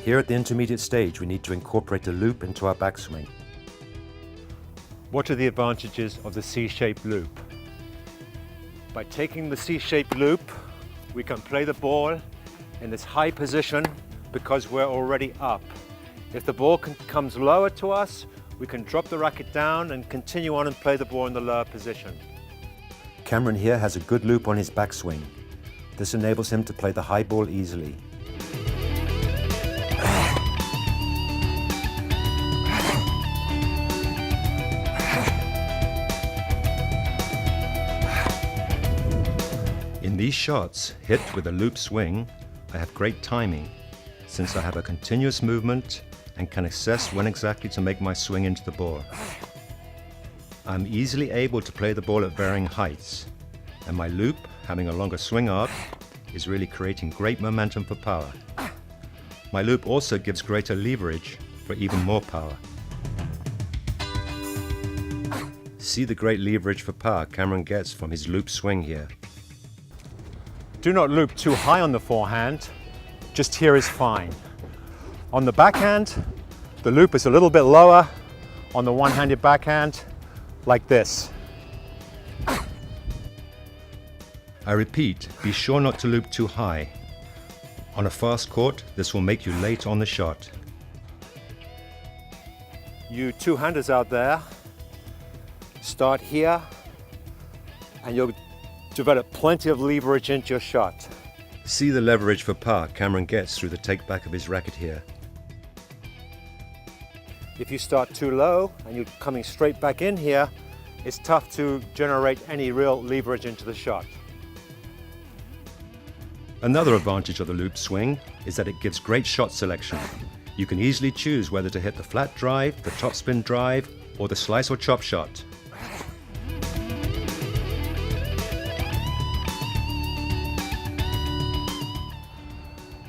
Here at the intermediate stage, we need to incorporate a loop into our backswing. What are the advantages of the C-shaped loop? By taking the C-shaped loop, we can play the ball in this high position because we're already up. If the ball comes lower to us, we can drop the racket down and continue on and play the ball in the lower position. Cameron here has a good loop on his backswing. This enables him to play the high ball easily. In these shots, hit with a loop swing, I have great timing, since I have a continuous movement and can assess when exactly to make my swing into the ball. I'm easily able to play the ball at varying heights, and my loop, having a longer swing arc, is really creating great momentum for power. My loop also gives greater leverage for even more power. See the great leverage for power Cameron gets from his loop swing here. Do not loop too high on the forehand, just here is fine. On the backhand, the loop is a little bit lower on the one-handed backhand, like this. I repeat, be sure not to loop too high. On a fast court, this will make you late on the shot. You two-handers out there, start here, and you'll develop plenty of leverage into your shot. See the leverage for power Cameron gets through the take back of his racket here. If you start too low and you're coming straight back in here, it's tough to generate any real leverage into the shot. Another advantage of the loop swing is that it gives great shot selection. You can easily choose whether to hit the flat drive, the topspin drive, or the slice or chop shot.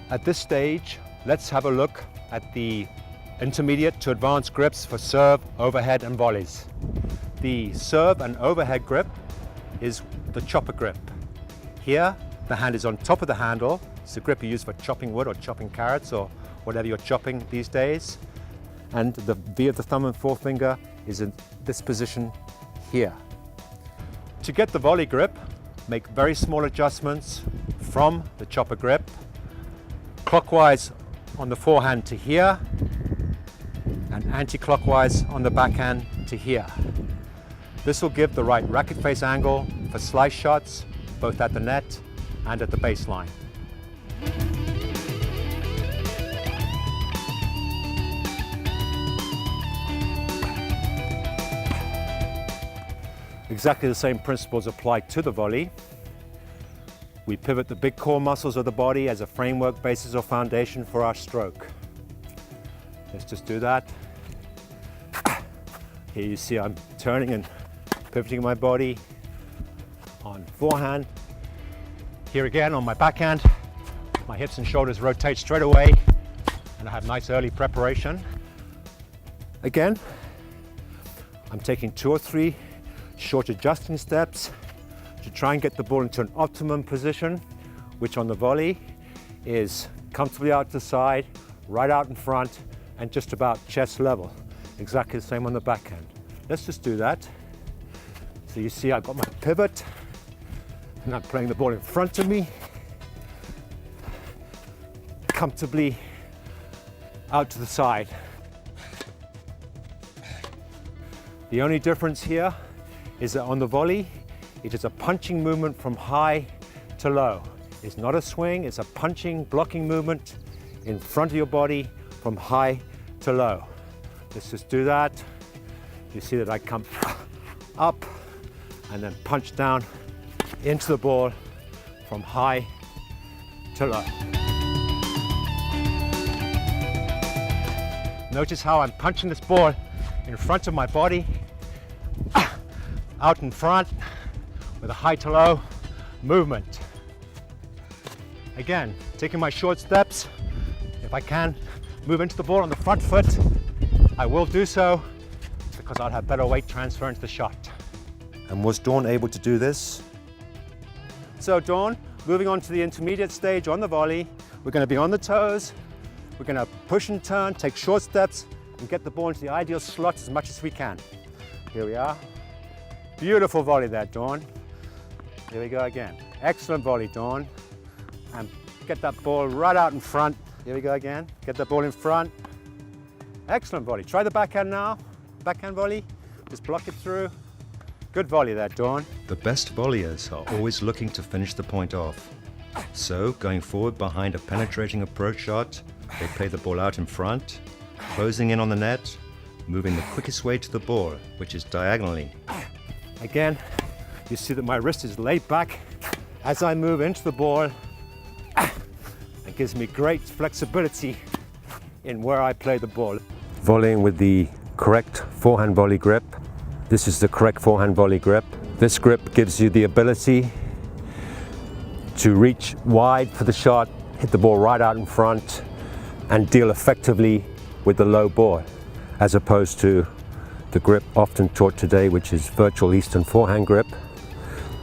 At this stage, let's have a look at the intermediate to advanced grips for serve, overhead and volleys. The serve and overhead grip is the chopper grip. Here, the hand is on top of the handle. It's the grip you use for chopping wood or chopping carrots or whatever you're chopping these days. And the V of the thumb and forefinger is in this position here. To get the volley grip, make very small adjustments from the chopper grip, clockwise on the forehand to here, and anti-clockwise on the backhand to here. This will give the right racket face angle for slice shots, both at the net and at the baseline. Exactly the same principles apply to the volley. We pivot the big core muscles of the body as a framework, basis, or foundation for our stroke. Let's just do that. Here you see I'm turning and pivoting my body on forehand. Here again on my backhand, my hips and shoulders rotate straight away and I have nice early preparation. Again, I'm taking 2 or 3 short adjusting steps to try and get the ball into an optimum position, which on the volley is comfortably out to the side, right out in front, and just about chest level. Exactly the same on the backhand. Let's just do that. So you see I've got my pivot, and I'm playing the ball in front of me, comfortably out to the side. The only difference here is that on the volley, it is a punching movement from high to low. It's not a swing, it's a punching, blocking movement in front of your body from high to low. Let's just do that. You see that I come up and then punch down into the ball from high to low. Notice how I'm punching this ball in front of my body, out in front, with a high to low movement. Again, taking my short steps. If I can move into the ball on the front foot, I will do so because I'll have better weight transfer into the shot. And was Dawn able to do this? So Dawn, moving on to the intermediate stage on the volley, we're going to be on the toes, we're going to push and turn, take short steps, and get the ball into the ideal slot as much as we can. Here we are. Beautiful volley there, Dawn. Here we go again. Excellent volley, Dawn. And get that ball right out in front. Here we go again. Get the ball in front. Excellent volley. Try the backhand now. Backhand volley. Just block it through. Good volley there, Dawn. The best volleyers are always looking to finish the point off. So, going forward behind a penetrating approach shot, they play the ball out in front, closing in on the net, moving the quickest way to the ball, which is diagonally. Again, you see that my wrist is laid back as I move into the ball. It gives me great flexibility in where I play the ball. Volleying with the correct forehand volley grip. This is the correct forehand volley grip. This grip gives you the ability to reach wide for the shot, hit the ball right out in front, and deal effectively with the low ball, as opposed to the grip often taught today, which is virtual Eastern forehand grip.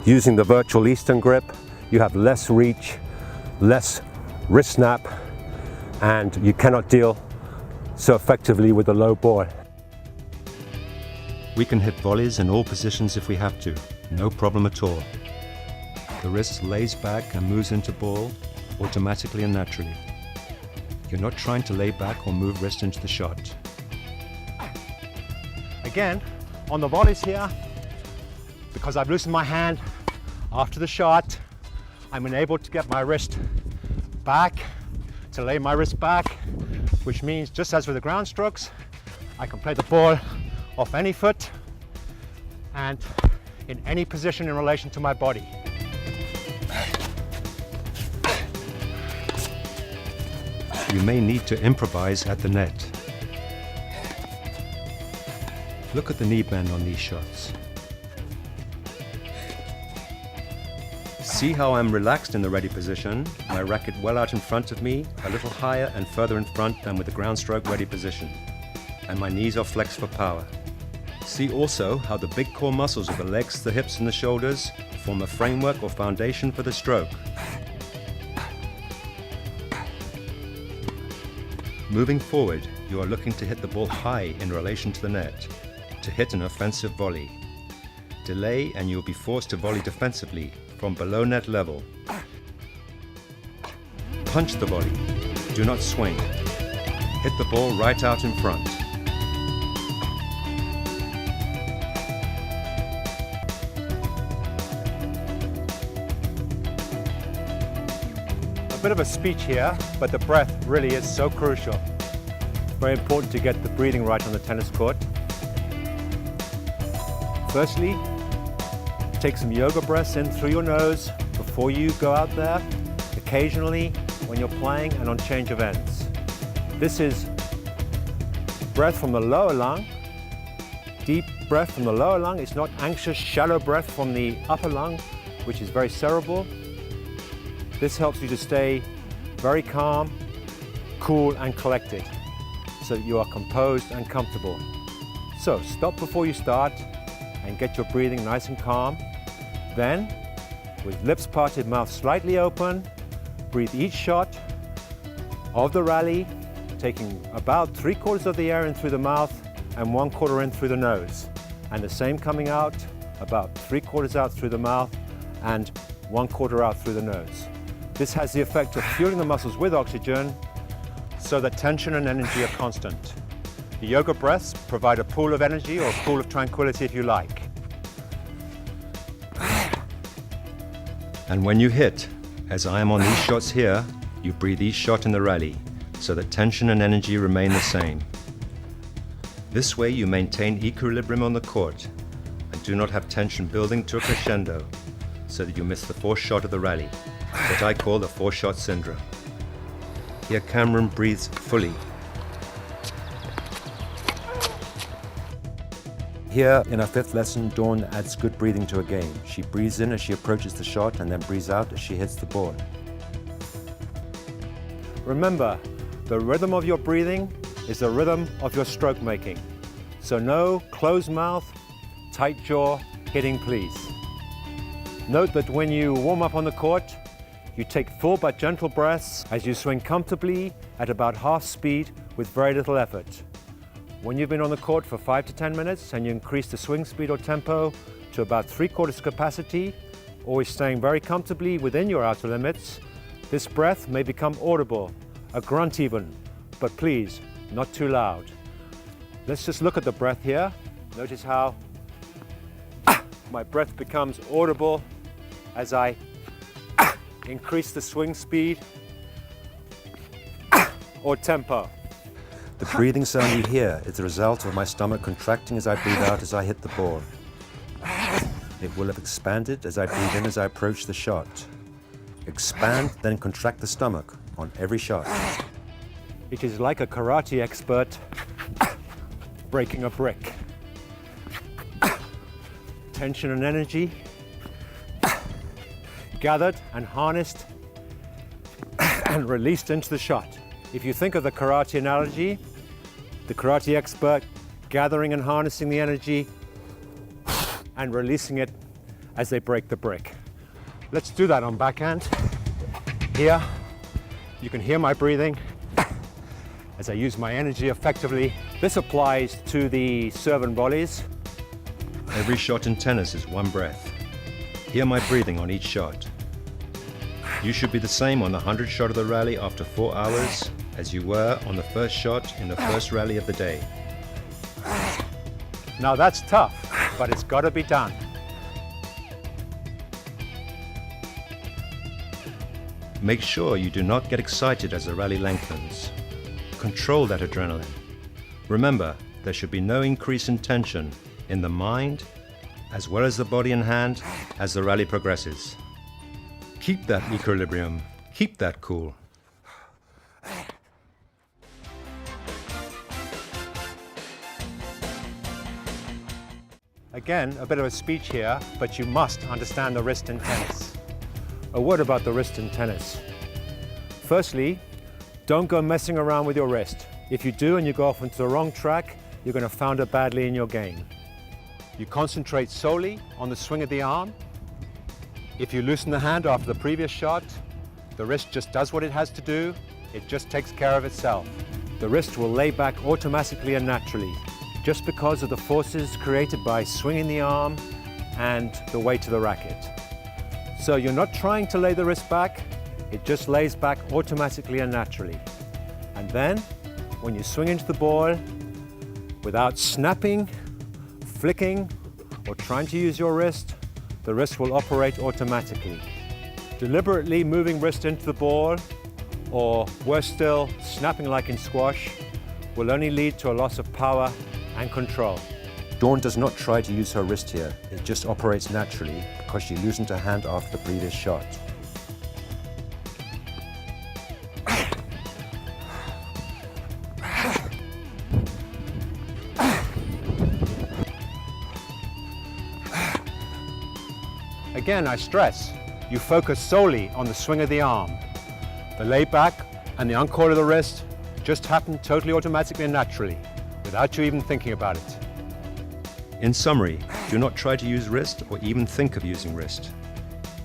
Using the virtual Eastern grip, you have less reach, less wrist snap, and you cannot deal so effectively with the low ball. We can hit volleys in all positions if we have to, no problem at all. The wrist lays back and moves into ball automatically and naturally. You're not trying to lay back or move wrist into the shot. Again, on the volleys here, because I've loosened my hand after the shot, I'm enabled to get my wrist back, to lay my wrist back, which means just as with the ground strokes, I can play the ball off any foot and in any position in relation to my body. You may need to improvise at the net. Look at the knee bend on these shots. See how I'm relaxed in the ready position, my racket well out in front of me, a little higher and further in front than with the ground stroke ready position. And my knees are flexed for power. See also how the big core muscles of the legs, the hips and the shoulders form a framework or foundation for the stroke. Moving forward, you are looking to hit the ball high in relation to the net, to hit an offensive volley. Delay and you will be forced to volley defensively from below net level. Punch the volley. Do not swing. Hit the ball right out in front. A bit of a speech here, but the breath really is so crucial. Very important to get the breathing right on the tennis court. Firstly, take some yoga breaths in through your nose before you go out there, occasionally when you're playing and on change of ends. This is breath from the lower lung, deep breath from the lower lung. It's not anxious, shallow breath from the upper lung, which is very cerebral. This helps you to stay very calm, cool and collected so that you are composed and comfortable. So stop before you start and get your breathing nice and calm. Then, with lips parted, mouth slightly open, breathe each shot of the rally, taking about 3/4 of the air in through the mouth and 1/4 in through the nose. And the same coming out, about 3/4 out through the mouth and 1/4 out through the nose. This has the effect of fueling the muscles with oxygen so that tension and energy are constant. The yoga breaths provide a pool of energy or a pool of tranquility if you like. And when you hit, as I am on these shots here, you breathe each shot in the rally so that tension and energy remain the same. This way you maintain equilibrium on the court and do not have tension building to a crescendo so that you miss the fourth shot of the rally, what I call the four-shot syndrome. Here Cameron breathes fully. Here in our fifth lesson, Dawn adds good breathing to a game. She breathes in as she approaches the shot and then breathes out as she hits the ball. Remember, the rhythm of your breathing is the rhythm of your stroke making. So no closed mouth, tight jaw, hitting please. Note that when you warm up on the court, You take full but gentle breaths as you swing comfortably at about half speed with very little effort. When you've been on the court for 5 to 10 minutes and you increase the swing speed or tempo to about 3/4 capacity, always staying very comfortably within your outer limits, this breath may become audible, a grunt even, but please, not too loud. Let's just look at the breath here. Notice how my breath becomes audible as I increase the swing speed or tempo. The breathing sound you hear is the result of my stomach contracting as I breathe out as I hit the ball. It will have expanded as I breathe in as I approach the shot. Expand, then contract the stomach on every shot. It is like a karate expert breaking a brick. Tension and energy gathered and harnessed and released into the shot. If you think of the karate analogy, the karate expert gathering and harnessing the energy and releasing it as they break the brick. Let's do that on backhand. Here, you can hear my breathing as I use my energy effectively. This applies to the serve and volleys. Every shot in tennis is one breath. Hear my breathing on each shot. You should be the same on the 100th shot of the rally after 4 hours as you were on the first shot in the first rally of the day. Now that's tough, but it's got to be done. Make sure you do not get excited as the rally lengthens. Control that adrenaline. Remember, there should be no increase in tension in the mind as well as the body and hand as the rally progresses. Keep that equilibrium, keep that cool. Again, a bit of a speech here, but you must understand the wrist in tennis. A word about the wrist in tennis. Firstly, don't go messing around with your wrist. If you do and you go off into the wrong track, you're going to founder badly in your game. You concentrate solely on the swing of the arm. If you loosen the hand after the previous shot, the wrist just does what it has to do. It just takes care of itself. The wrist will lay back automatically and naturally, just because of the forces created by swinging the arm and the weight of the racket. So you're not trying to lay the wrist back, it just lays back automatically and naturally. And then, when you swing into the ball, without snapping, flicking, or trying to use your wrist, the wrist will operate automatically. Deliberately moving wrist into the ball, or worse still, snapping like in squash, will only lead to a loss of power and control. Dawn does not try to use her wrist here. It just operates naturally because she loosened her hand after the previous shot. Again, I stress, you focus solely on the swing of the arm. The lay back and the uncoil of the wrist just happen totally automatically and naturally, without you even thinking about it. In summary, do not try to use wrist or even think of using wrist.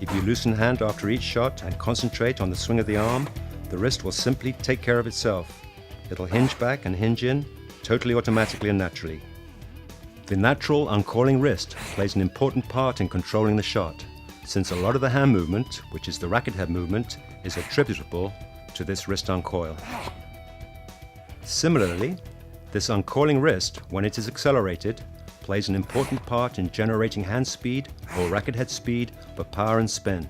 If you loosen hand after each shot and concentrate on the swing of the arm, the wrist will simply take care of itself. It'll hinge back and hinge in, totally automatically and naturally. The natural uncoiling wrist plays an important part in controlling the shot, since a lot of the hand movement, which is the racket head movement, is attributable to this wrist uncoil. Similarly, this uncoiling wrist, when it is accelerated, plays an important part in generating hand speed or racket head speed for power and spin.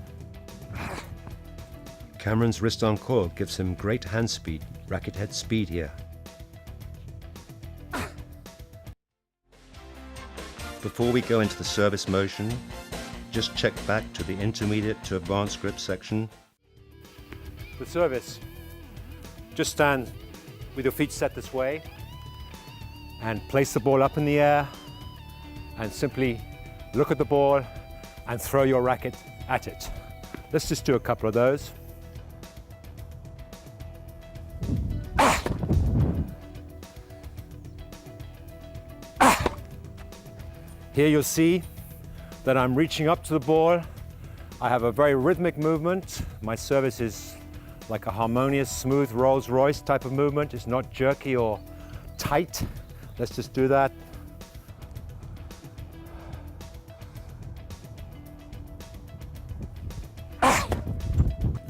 Cameron's wrist uncoil gives him great hand speed, racket head speed here. Before we go into the service motion, just check back to the intermediate to advanced grip section. The service. Just stand with your feet set this way and place the ball up in the air and simply look at the ball and throw your racket at it. Let's just do a couple of those. Here you'll see that I'm reaching up to the ball I have a very rhythmic movement. My service is like a harmonious, smooth Rolls-Royce type of movement. It's not jerky or tight. Let's just do that.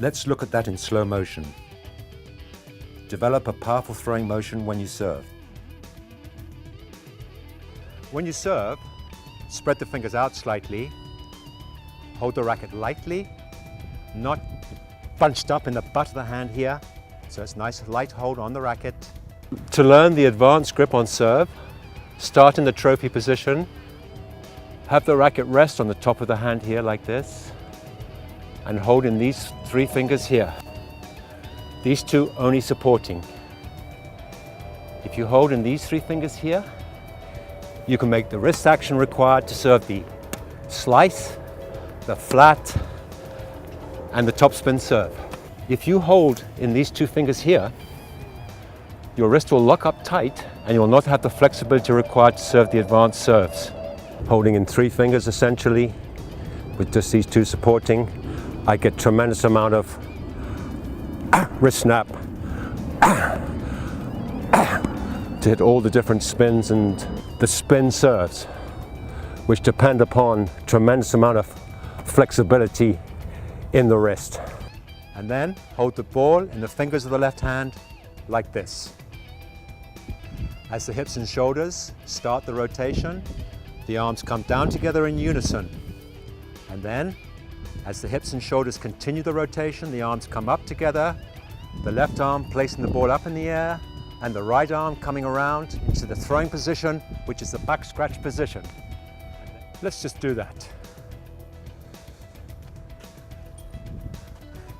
Let's look at that in slow motion. Develop a powerful throwing motion when you serve. When you serve, spread the fingers out slightly. Hold the racket lightly, not bunched up in the butt of the hand here. So it's nice light hold on the racket. To learn the advanced grip on serve, start in the trophy position. Have the racket rest on the top of the hand here like this, and hold in these 3 fingers here. These 2 only supporting. If you hold in these 3 fingers here, you can make the wrist action required to serve the slice, the flat, and the topspin serve. If you hold in these 2 fingers here, your wrist will lock up tight and you will not have the flexibility required to serve the advanced serves. Holding in 3 fingers essentially, with just these 2 supporting, I get tremendous amount of wrist snap to hit all the different spins and the spin serves, which depend upon tremendous amount of flexibility in the wrist. And then hold the ball in the fingers of the left hand like this. As the hips and shoulders start the rotation, the arms come down together in unison. And then, as the hips and shoulders continue the rotation, the arms come up together, the left arm placing the ball up in the air, and the right arm coming around into the throwing position, which is the back scratch position. Let's just do that.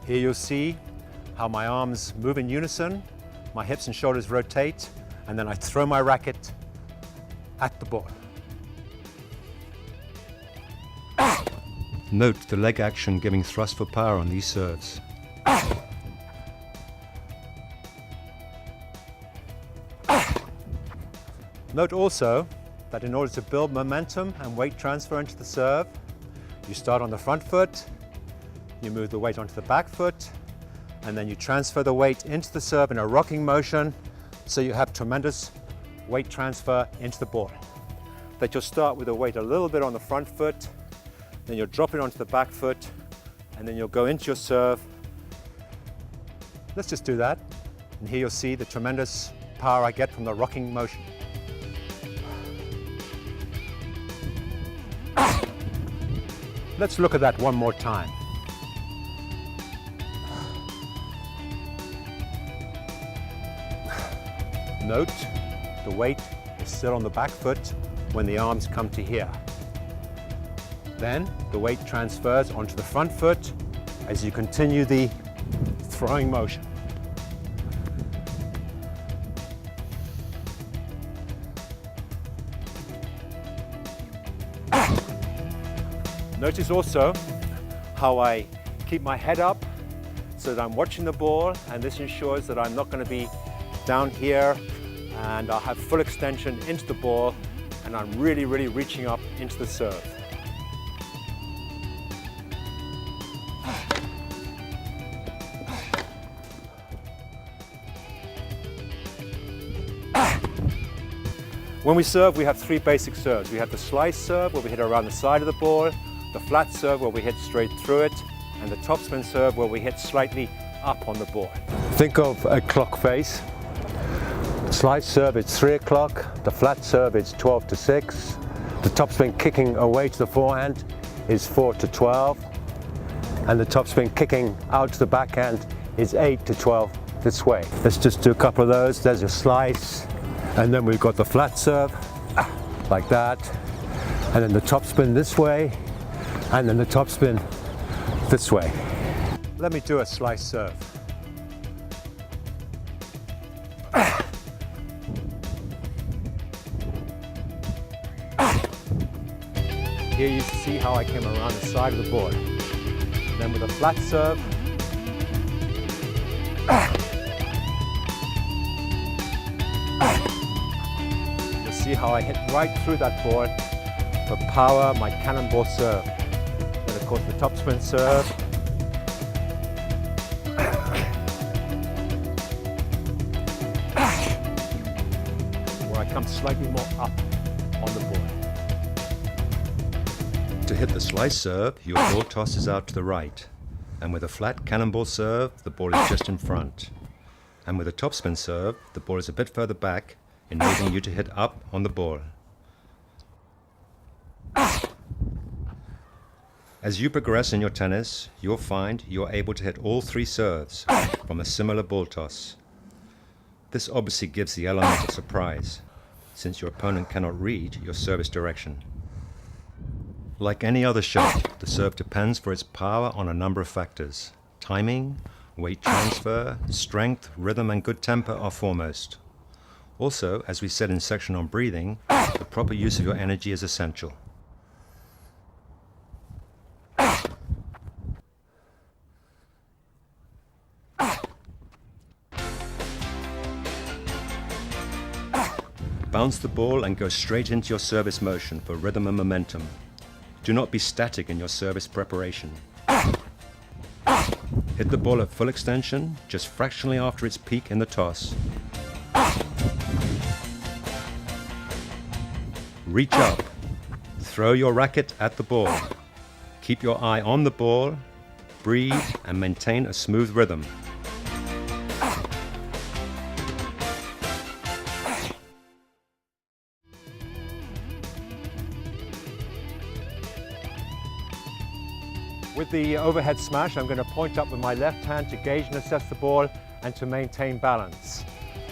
Here you'll see how my arms move in unison, my hips and shoulders rotate, and then I throw my racket at the ball. Note the leg action giving thrust for power on these serves. Note also that in order to build momentum and weight transfer into the serve, you start on the front foot, you move the weight onto the back foot, and then you transfer the weight into the serve in a rocking motion, so you have tremendous weight transfer into the ball. That you'll start with the weight a little bit on the front foot, then you'll drop it onto the back foot, and then you'll go into your serve. Let's just do that, and here you'll see the tremendous power I get from the rocking motion. Let's look at that one more time. Note, the weight is still on the back foot when the arms come to here. Then the weight transfers onto the front foot as you continue the throwing motion. Notice also how I keep my head up so that I'm watching the ball, and this ensures that I'm not going to be down here, and I'll have full extension into the ball, and I'm really reaching up into the serve. When we serve, we have 3 basic serves. We have the slice serve, where we hit around the side of the ball, the flat serve, where we hit straight through it, and the topspin serve, where we hit slightly up on the ball. Think of a clock face. Slice serve, it's 3 o'clock. The flat serve, it's 12 to 6. The topspin kicking away to the forehand is 4 to 12. And the topspin kicking out to the backhand is 8 to 12 this way. Let's just do a couple of those. There's your slice. And then we've got the flat serve, like that. And then the topspin this way. And then the topspin this way. Let me do a slice serve. Here you see how I came around the side of the board. Then with a flat serve, you'll see how I hit right through that board for power, my cannonball serve. Then of course, the topspin serve. Where I come slightly more up on the board. To hit the slice serve, your ball tosses out to the right. And with a flat cannonball serve, the ball is just in front. And with a topspin serve, the ball is a bit further back, enabling you to hit up on the ball. As you progress in your tennis, you'll find you're able to hit all three serves from a similar ball toss. This obviously gives the element of surprise, since your opponent cannot read your service direction. Like any other shot, the serve depends for its power on a number of factors. Timing, weight transfer, strength, rhythm, and good temper are foremost. Also, as we said in section on breathing, the proper use of your energy is essential. Bounce the ball and go straight into your service motion for rhythm and momentum. Do not be static in your service preparation. Hit the ball at full extension, just fractionally after its peak in the toss. Reach up. Throw your racket at the ball. Keep your eye on the ball, breathe, and maintain a smooth rhythm. With the overhead smash, I'm going to point up with my left hand to gauge and assess the ball and to maintain balance.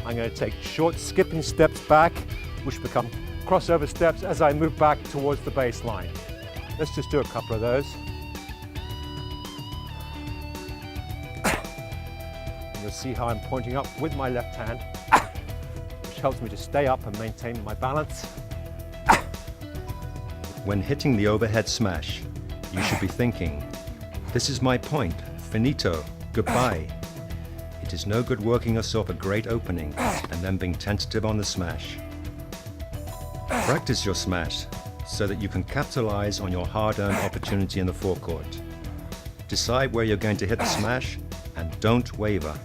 I'm going to take short skipping steps back, which become crossover steps as I move back towards the baseline. Let's just do a couple of those. And you'll see how I'm pointing up with my left hand, which helps me to stay up and maintain my balance. When hitting the overhead smash, you should be thinking, this is my point, finito, goodbye. It is no good working yourself a great opening and then being tentative on the smash. Practice your smash so that you can capitalize on your hard-earned opportunity in the forecourt. Decide where you're going to hit the smash and don't waver.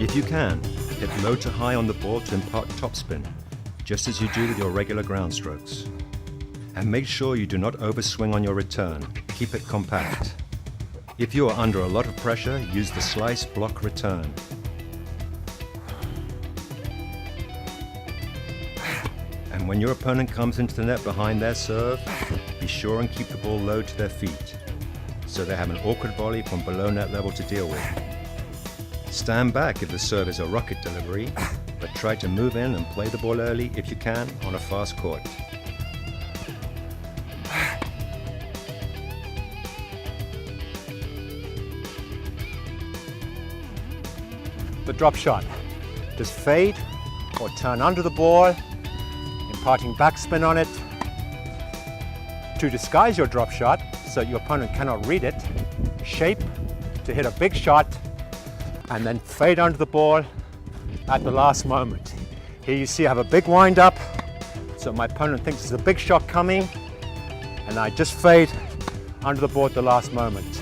If you can, hit low to high on the ball to impart topspin, just as you do with your regular ground strokes. And make sure you do not overswing on your return. Keep it compact. If you are under a lot of pressure, use the slice block return. And when your opponent comes into the net behind their serve, be sure and keep the ball low to their feet, so they have an awkward volley from below net level to deal with. Stand back if the serve is a rocket delivery, but try to move in and play the ball early if you can on a fast court. The drop shot. Just fade or turn under the ball, imparting backspin on it. To disguise your drop shot so your opponent cannot read it, shape to hit a big shot and then fade under the ball at the last moment. Here you see I have a big wind up, so my opponent thinks there's a big shot coming, and I just fade under the ball at the last moment.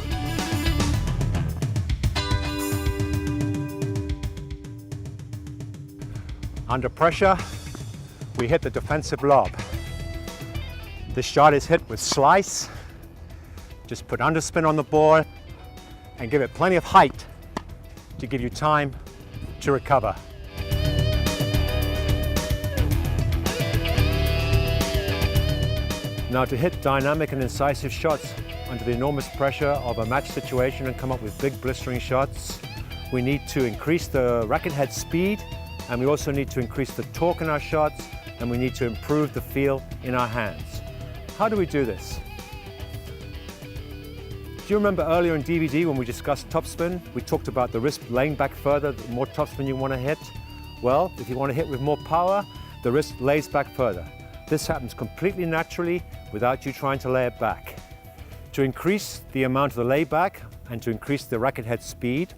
Under pressure, we hit the defensive lob. This shot is hit with slice. Just put underspin on the ball and give it plenty of height to give you time to recover. Now, to hit dynamic and incisive shots under the enormous pressure of a match situation and come up with big blistering shots, we need to increase the racket head speed, and we also need to increase the torque in our shots, and we need to improve the feel in our hands. How do we do this? Do you remember earlier in DVD when we discussed topspin, we talked about the wrist laying back further, the more topspin you want to hit? Well, if you want to hit with more power, the wrist lays back further. This happens completely naturally without you trying to lay it back. To increase the amount of the layback and to increase the racket head speed,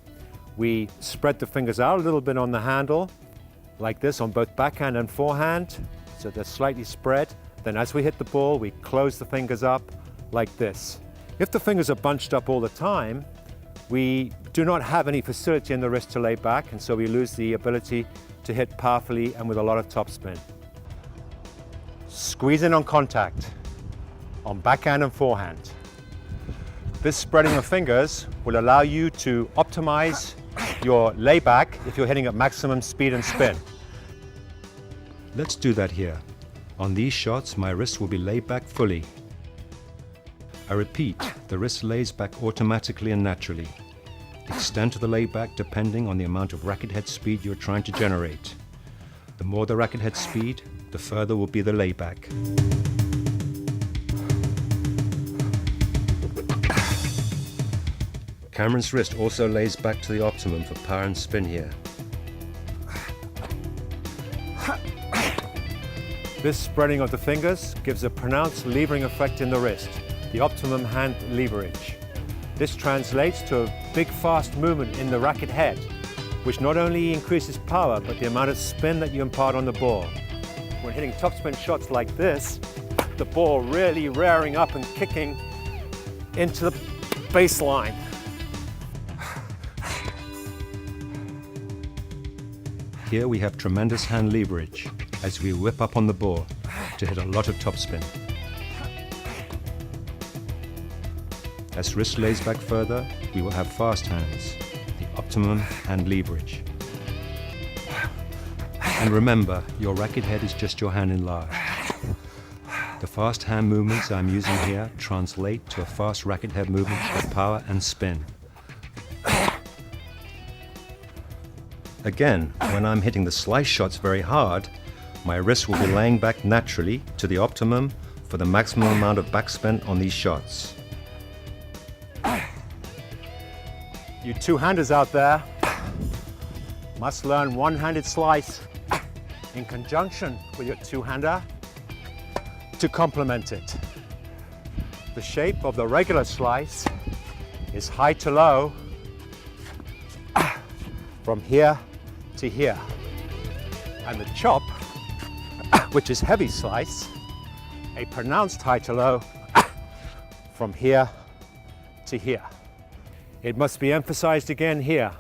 we spread the fingers out a little bit on the handle, like this on both backhand and forehand, so they're slightly spread. Then as we hit the ball, we close the fingers up like this. If the fingers are bunched up all the time, we do not have any facility in the wrist to lay back, and so we lose the ability to hit powerfully and with a lot of topspin. Squeeze in on contact on backhand and forehand. This spreading of fingers will allow you to optimize your layback if you're hitting at maximum speed and spin. Let's do that here. On these shots, my wrist will be laid back fully. I repeat, the wrist lays back automatically and naturally. The extent of the layback depending on the amount of racket head speed you're trying to generate. The more the racket head speed, the further will be the layback. Cameron's wrist also lays back to the optimum for power and spin here. This spreading of the fingers gives a pronounced levering effect in the wrist, the optimum hand leverage. This translates to a big fast movement in the racket head, which not only increases power, but the amount of spin that you impart on the ball. When hitting topspin shots like this, the ball really rearing up and kicking into the baseline. Here we have tremendous hand leverage as we whip up on the ball to hit a lot of topspin. As wrist lays back further, we will have fast hands, the optimum hand leverage. And remember, your racket head is just your hand enlarged. The fast hand movements I'm using here translate to a fast racket head movement for power and spin. Again, when I'm hitting the slice shots very hard, my wrist will be laying back naturally to the optimum for the maximum amount of backspin on these shots. You two-handers out there must learn one-handed slice in conjunction with your two-hander to complement it. The shape of the regular slice is high to low from here to here. And the chop, which is heavy slice, a pronounced high to low from here to here. It must be emphasized again here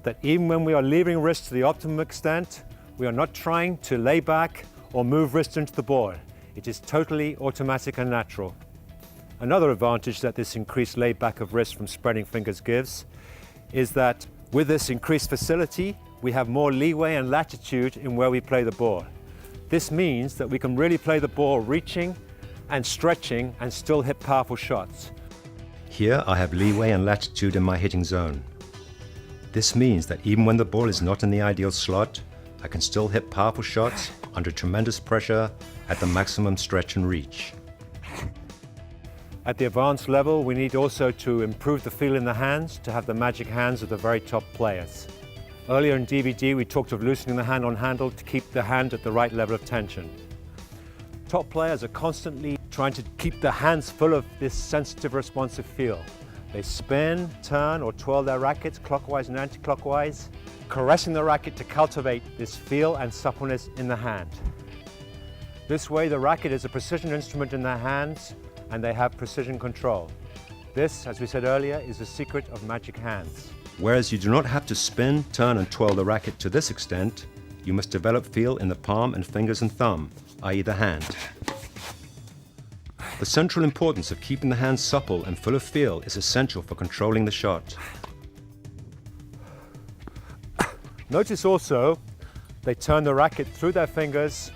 that even when we are leaving wrist to the optimum extent, we are not trying to lay back or move wrist into the ball. It is totally automatic and natural. Another advantage that this increased layback of wrist from spreading fingers gives is that with this increased facility, we have more leeway and latitude in where we play the ball. This means that we can really play the ball reaching and stretching and still hit powerful shots. Here I have leeway and latitude in my hitting zone. This means that even when the ball is not in the ideal slot, I can still hit powerful shots under tremendous pressure at the maximum stretch and reach. At the advanced level, we need also to improve the feel in the hands to have the magic hands of the very top players. Earlier in DVD, we talked of loosening the hand on handle to keep the hand at the right level of tension. Top players are constantly trying to keep their hands full of this sensitive, responsive feel. They spin, turn, or twirl their rackets clockwise and anti-clockwise, caressing the racket to cultivate this feel and suppleness in the hand. This way, the racket is a precision instrument in their hands, and they have precision control. This, as we said earlier, is the secret of magic hands. Whereas you do not have to spin, turn, and twirl the racket to this extent, you must develop feel in the palm and fingers and thumb, i.e. the hand. The central importance of keeping the hand supple and full of feel is essential for controlling the shot. Notice also, they turn the racket through their fingers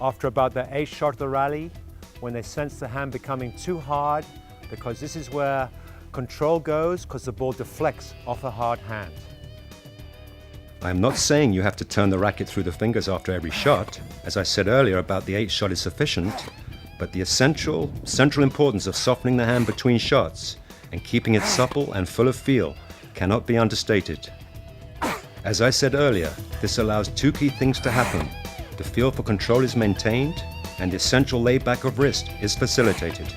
after about their 8th shot of the rally, when they sense the hand becoming too hard, because this is where control goes, because the ball deflects off a hard hand. I am not saying you have to turn the racket through the fingers after every shot. As I said earlier, about the 8th shot is sufficient, but the central importance of softening the hand between shots and keeping it supple and full of feel cannot be understated. As I said earlier, this allows two key things to happen. The feel for control is maintained, and the essential layback of wrist is facilitated.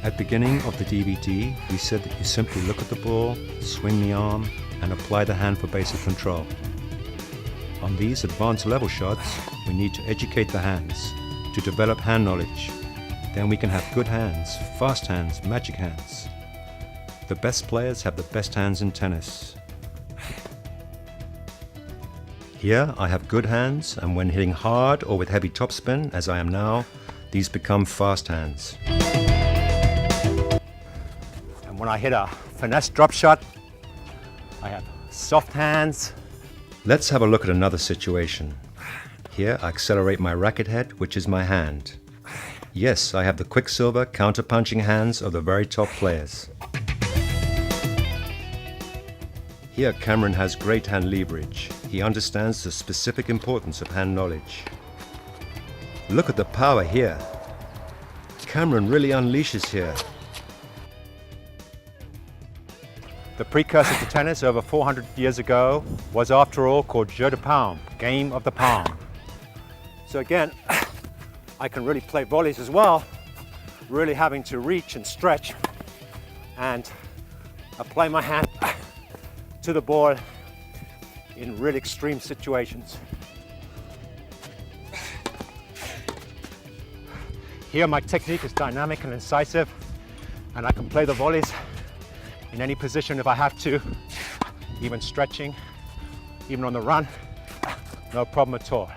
At the beginning of the DVD, we said that you simply look at the ball, swing the arm, and apply the hand for basic control. On these advanced level shots, we need to educate the hands, to develop hand knowledge. Then we can have good hands, fast hands, magic hands. The best players have the best hands in tennis. Here I have good hands, and when hitting hard or with heavy topspin, as I am now, these become fast hands. And when I hit a finesse drop shot, I have soft hands. Let's have a look at another situation. Here I accelerate my racket head, which is my hand. Yes, I have the quicksilver counter-punching hands of the very top players. Here Cameron has great hand leverage. He understands the specific importance of hand knowledge. Look at the power here. Cameron really unleashes here. The precursor to tennis over 400 years ago was after all called jeu de paume, game of the palm. So again, I can really play volleys as well, really having to reach and stretch and apply my hand to the ball in really extreme situations. Here my technique is dynamic and incisive, and I can play the volleys in any position if I have to, even stretching, even on the run, no problem at all.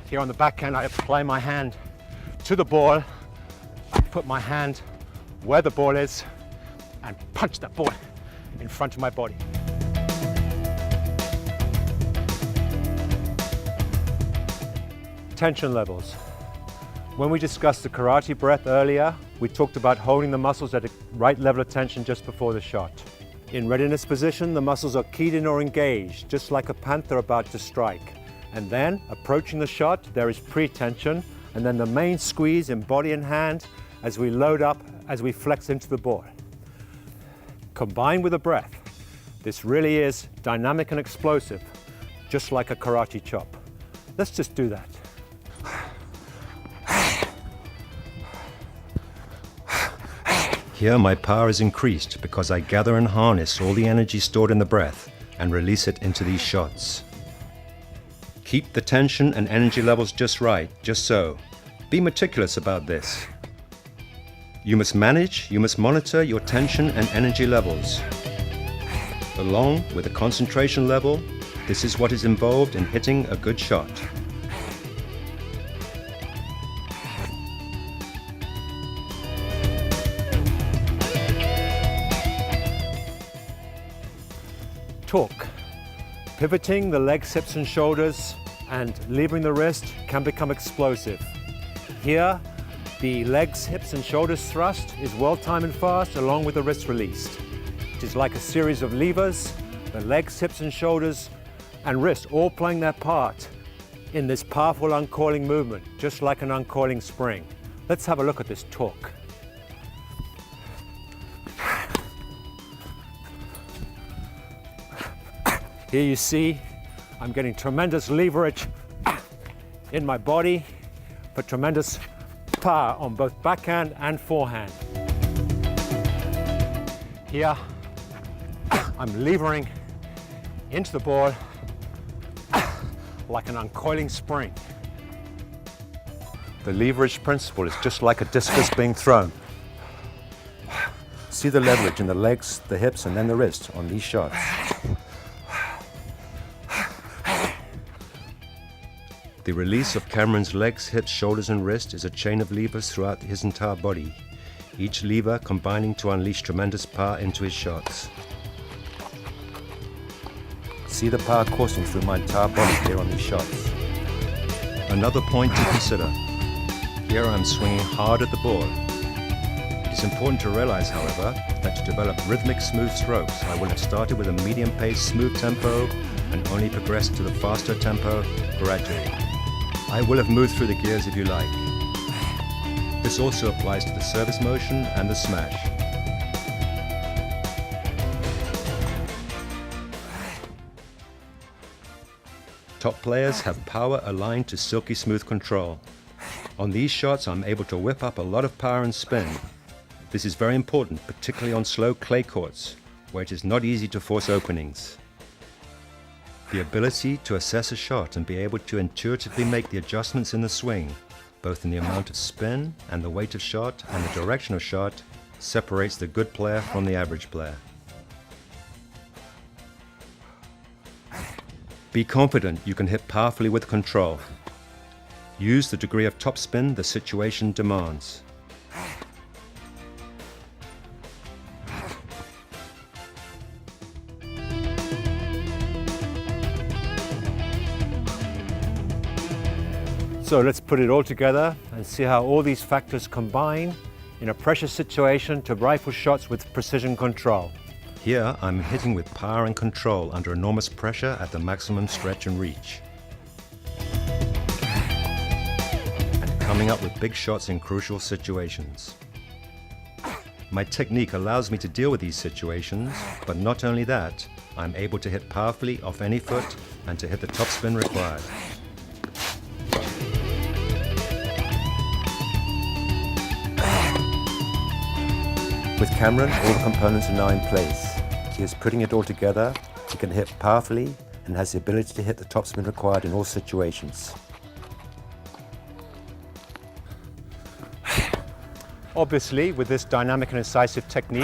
Here on the backhand, I apply my hand to the ball, put my hand where the ball is, and punch that ball in front of my body. Tension levels. When we discussed the karate breath earlier, we talked about holding the muscles at a right level of tension just before the shot. In readiness position, the muscles are keyed in or engaged, just like a panther about to strike. And then, approaching the shot, there is pre-tension, and then the main squeeze in body and hand as we load up, as we flex into the ball. Combined with the breath, this really is dynamic and explosive, just like a karate chop. Let's just do that. Here my power is increased because I gather and harness all the energy stored in the breath and release it into these shots. Keep the tension and energy levels just right, just so. Be meticulous about this. You must monitor your tension and energy levels. Along with the concentration level, this is what is involved in hitting a good shot. Torque. Pivoting the legs, hips and shoulders and levering the wrist can become explosive. Here, the legs, hips and shoulders thrust is well timed and fast along with the wrist released. It is like a series of levers, the legs, hips and shoulders and wrist all playing their part in this powerful uncoiling movement, just like an uncoiling spring. Let's have a look at this torque. Here you see, I'm getting tremendous leverage in my body for tremendous power on both backhand and forehand. Here, I'm levering into the ball like an uncoiling spring. The leverage principle is just like a discus being thrown. See the leverage in the legs, the hips, and then the wrist on these shots. The release of Cameron's legs, hips, shoulders and wrist is a chain of levers throughout his entire body, each lever combining to unleash tremendous power into his shots. See the power coursing through my entire body here on these shots. Another point to consider. Here I am swinging hard at the ball. It is important to realize, however, that to develop rhythmic, smooth strokes, I will have started with a medium-paced, smooth tempo and only progressed to the faster tempo gradually. I will have moved through the gears if you like. This also applies to the service motion and the smash. Top players have power aligned to silky smooth control. On these shots, I'm able to whip up a lot of power and spin. This is very important, particularly on slow clay courts, where it is not easy to force openings. The ability to assess a shot and be able to intuitively make the adjustments in the swing, both in the amount of spin and the weight of shot and the direction of shot, separates the good player from the average player. Be confident you can hit powerfully with control. Use the degree of topspin the situation demands. So let's put it all together and see how all these factors combine in a pressure situation to rifle shots with precision control. Here, I'm hitting with power and control under enormous pressure at the maximum stretch and reach. And coming up with big shots in crucial situations. My technique allows me to deal with these situations, but not only that, I'm able to hit powerfully off any foot and to hit the topspin required. With Cameron, all the components are now in place. He is putting it all together, he can hit powerfully and has the ability to hit the topspin required in all situations. Obviously, with this dynamic and incisive technique,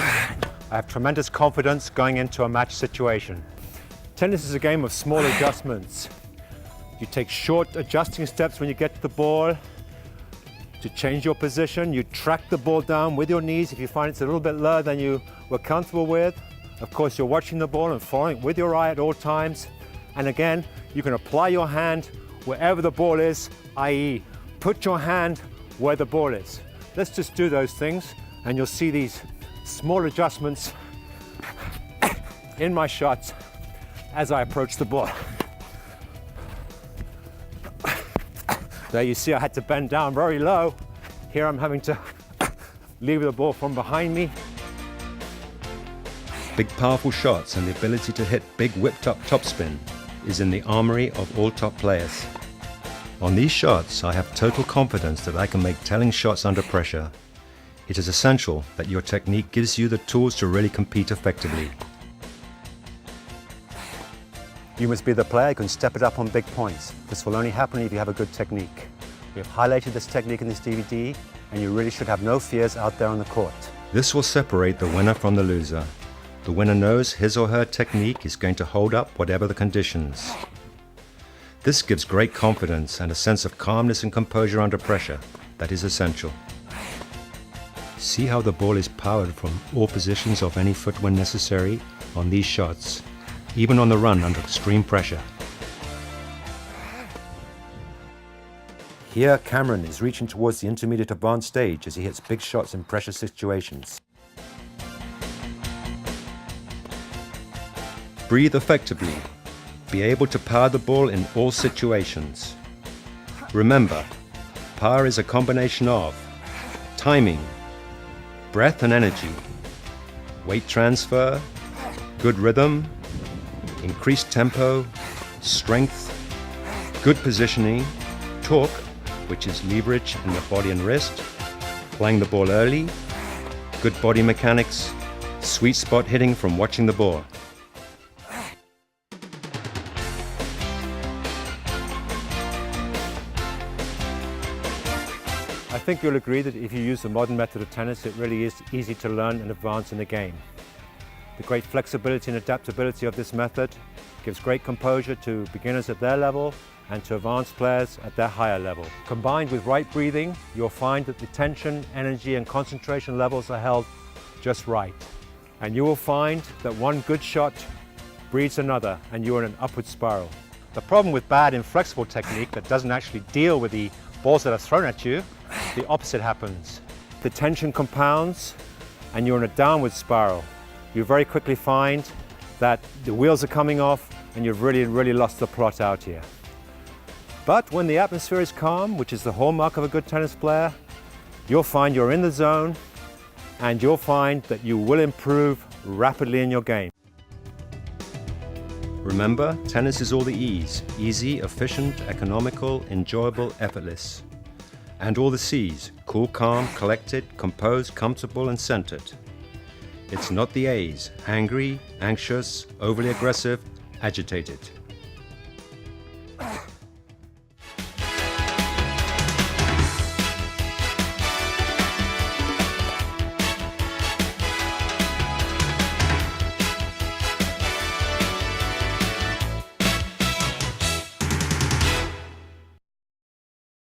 I have tremendous confidence going into a match situation. Tennis is a game of small adjustments. You take short adjusting steps when you get to the ball. To change your position, you track the ball down with your knees if you find it's a little bit lower than you were comfortable with. Of course, you're watching the ball and following it with your eye at all times. And again, you can apply your hand wherever the ball is, i.e. put your hand where the ball is. Let's just do those things and you'll see these small adjustments in my shots as I approach the ball. There you see I had to bend down very low. Here I'm having to leave the ball from behind me. Big powerful shots and the ability to hit big whipped up topspin is in the armory of all top players. On these shots, I have total confidence that I can make telling shots under pressure. It is essential that your technique gives you the tools to really compete effectively. You must be the player who can step it up on big points. This will only happen if you have a good technique. We have highlighted this technique in this DVD, and you really should have no fears out there on the court. This will separate the winner from the loser. The winner knows his or her technique is going to hold up whatever the conditions. This gives great confidence and a sense of calmness and composure under pressure that is essential. See how the ball is powered from all positions of any foot when necessary on these shots, even on the run under extreme pressure. Here, Cameron is reaching towards the intermediate advanced stage as he hits big shots in pressure situations. Breathe effectively. Be able to power the ball in all situations. Remember, power is a combination of timing, breath and energy, weight transfer, good rhythm, increased tempo, strength, good positioning, torque, which is leverage in the body and wrist, playing the ball early, good body mechanics, sweet spot hitting from watching the ball. I think you'll agree that if you use the modern method of tennis, it really is easy to learn and advance in the game. The great flexibility and adaptability of this method gives great composure to beginners at their level and to advanced players at their higher level. Combined with right breathing, you'll find that the tension, energy and concentration levels are held just right. And you will find that one good shot breeds another and you're in an upward spiral. The problem with bad inflexible technique that doesn't actually deal with the balls that are thrown at you, the opposite happens. The tension compounds and you're in a downward spiral. You very quickly find that the wheels are coming off and you've really lost the plot out here. But when the atmosphere is calm, which is the hallmark of a good tennis player, you'll find you're in the zone and you'll find that you will improve rapidly in your game. Remember, tennis is all the ease. Easy, efficient, economical, enjoyable, effortless. And all the C's, cool, calm, collected, composed, comfortable, and centered. It's not the A's, angry, anxious, overly aggressive, agitated.